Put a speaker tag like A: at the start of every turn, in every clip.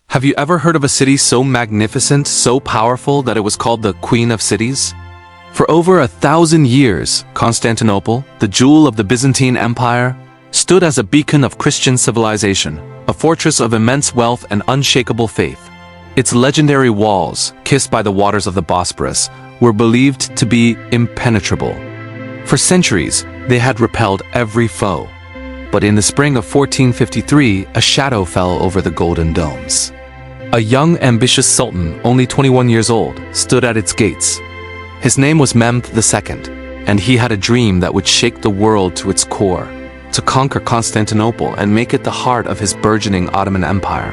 A: Have you ever heard of a city so magnificent, so powerful that it was called the Queen of Cities? For over 1,000 years, Constantinople, the jewel of the Byzantine Empire, stood as a beacon of Christian civilization, a fortress of immense wealth and unshakable faith. Its legendary walls, kissed by the waters of the Bosporus, were believed to be impenetrable. For centuries, they had repelled every foe. But in the spring of 1453, a shadow fell over the golden domes. A young, ambitious sultan, only 21 years old, stood at its gates. His name was Mehmed II, and he had a dream that would shake the world to its core, to conquer Constantinople and make it the heart of his burgeoning Ottoman Empire.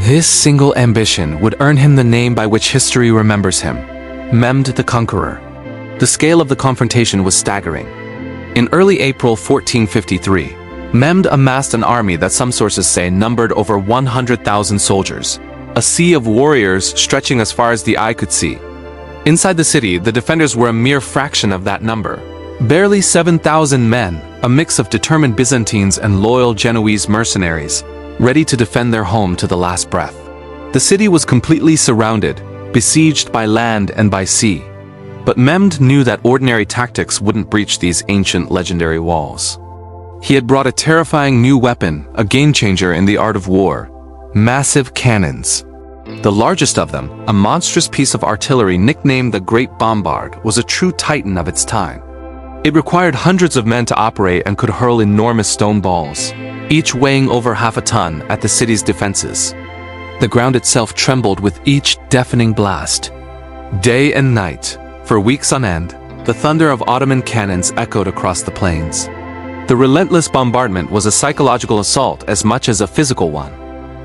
A: This single ambition would earn him the name by which history remembers him, Mehmed the Conqueror. The scale of the confrontation was staggering. In early April 1453, Mehmed amassed an army that some sources say numbered over 100,000 soldiers, a sea of warriors stretching as far as the eye could see. Inside the city, the defenders were a mere fraction of that number. Barely 7,000 men, a mix of determined Byzantines and loyal Genoese mercenaries, ready to defend their home to the last breath. The city was completely surrounded, besieged by land and by sea. But Mehmed knew that ordinary tactics wouldn't breach these ancient legendary walls. He had brought a terrifying new weapon, a game-changer in the art of war: massive cannons. The largest of them, a monstrous piece of artillery nicknamed the Great Bombard, was a true titan of its time. It required hundreds of men to operate and could hurl enormous stone balls, each weighing over half a ton, at the city's defenses. The ground itself trembled with each deafening blast. Day and night, for weeks on end, the thunder of Ottoman cannons echoed across the plains. The relentless bombardment was a psychological assault as much as a physical one.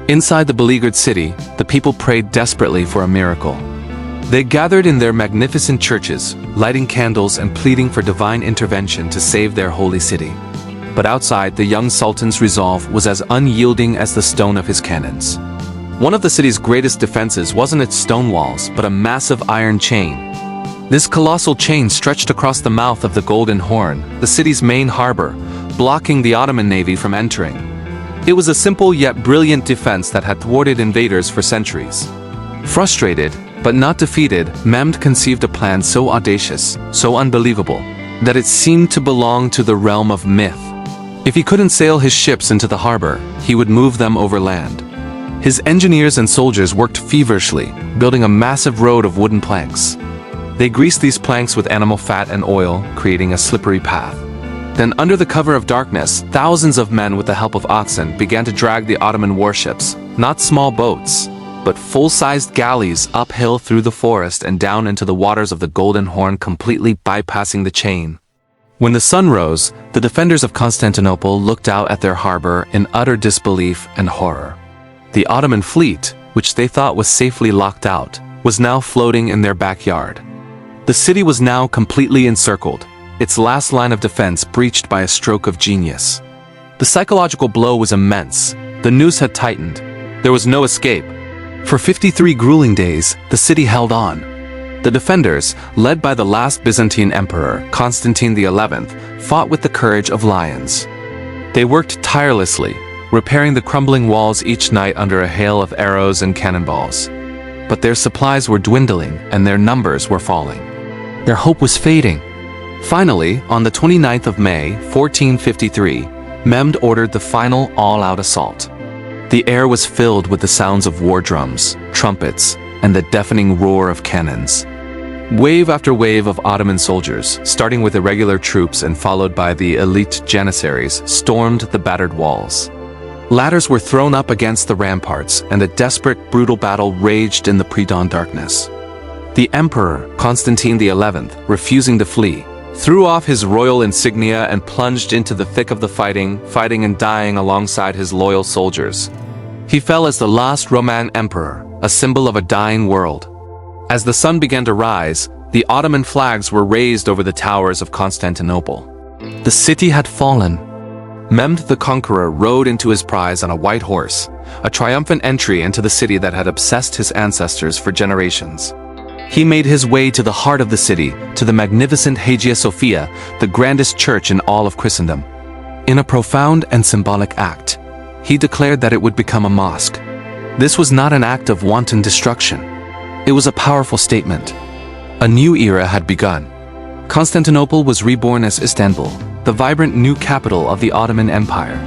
A: Inside the beleaguered city, the people prayed desperately for a miracle. They gathered in their magnificent churches, lighting candles and pleading for divine intervention to save their holy city. But outside, the young sultan's resolve was as unyielding as the stone of his cannons. One of the city's greatest defenses wasn't its stone walls, but a massive iron chain. This colossal chain stretched across the mouth of the Golden Horn, the city's main harbor, blocking the Ottoman navy from entering. It was a simple yet brilliant defense that had thwarted invaders for centuries. Frustrated, but not defeated, Mehmed conceived a plan so audacious, so unbelievable, that it seemed to belong to the realm of myth. If he couldn't sail his ships into the harbor, he would move them overland. His engineers and soldiers worked feverishly, building a massive road of wooden planks. They greased these planks with animal fat and oil, creating a slippery path. Then, under the cover of darkness, thousands of men with the help of oxen began to drag the Ottoman warships, not small boats, but full-sized galleys uphill through the forest and down into the waters of the Golden Horn, completely bypassing the chain. When the sun rose, the defenders of Constantinople looked out at their harbor in utter disbelief and horror. The Ottoman fleet, which they thought was safely locked out, was now floating in their backyard. The city was now completely encircled, its last line of defense breached by a stroke of genius. The psychological blow was immense. The noose had tightened. There was no escape. For 53 grueling days, the city held on. The defenders, led by the last Byzantine emperor, Constantine XI, fought with the courage of lions. They worked tirelessly, repairing the crumbling walls each night under a hail of arrows and cannonballs. But their supplies were dwindling and their numbers were falling. Their hope was fading. Finally, on the 29th of May, 1453, Mehmed ordered the final all-out assault. The air was filled with the sounds of war drums, trumpets, and the deafening roar of cannons. Wave after wave of Ottoman soldiers, starting with irregular troops and followed by the elite janissaries, stormed the battered walls. Ladders were thrown up against the ramparts, and a desperate, brutal battle raged in the pre-dawn darkness. The emperor, Constantine XI, refusing to flee, threw off his royal insignia and plunged into the thick of the fighting and dying alongside his loyal soldiers. He fell as the last Roman emperor, a symbol of a dying world. As the sun began to rise, the Ottoman flags were raised over the towers of Constantinople. The city had fallen. Mehmed the Conqueror rode into his prize on a white horse, a triumphant entry into the city that had obsessed his ancestors for generations. He made his way to the heart of the city, to the magnificent Hagia Sophia, the grandest church in all of Christendom. In a profound and symbolic act, he declared that it would become a mosque. This was not an act of wanton destruction. It was a powerful statement. A new era had begun. Constantinople was reborn as Istanbul, the vibrant new capital of the Ottoman Empire.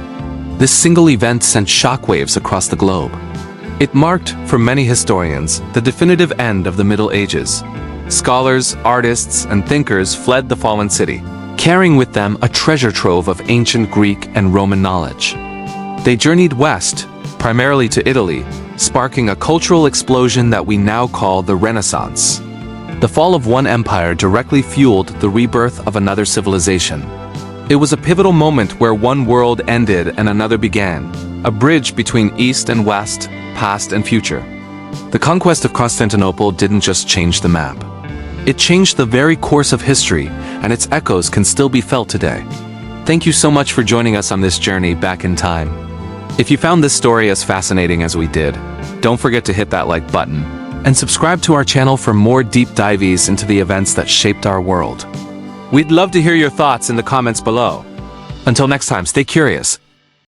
A: This single event sent shockwaves across the globe. It marked, for many historians, the definitive end of the Middle Ages. Scholars, artists, and thinkers fled the fallen city, carrying with them a treasure trove of ancient Greek and Roman knowledge. They journeyed west, primarily to Italy, sparking a cultural explosion that we now call the Renaissance. The fall of one empire directly fueled the rebirth of another civilization. It was a pivotal moment where one world ended and another began, a bridge between East and West, past and future. The conquest of Constantinople didn't just change the map. It changed the very course of history, and its echoes can still be felt today. Thank you so much for joining us on this journey back in time. If you found this story as fascinating as we did, don't forget to hit that like button and subscribe to our channel for more deep dives into the events that shaped our world. We'd love to hear your thoughts in the comments below. Until next time, stay curious,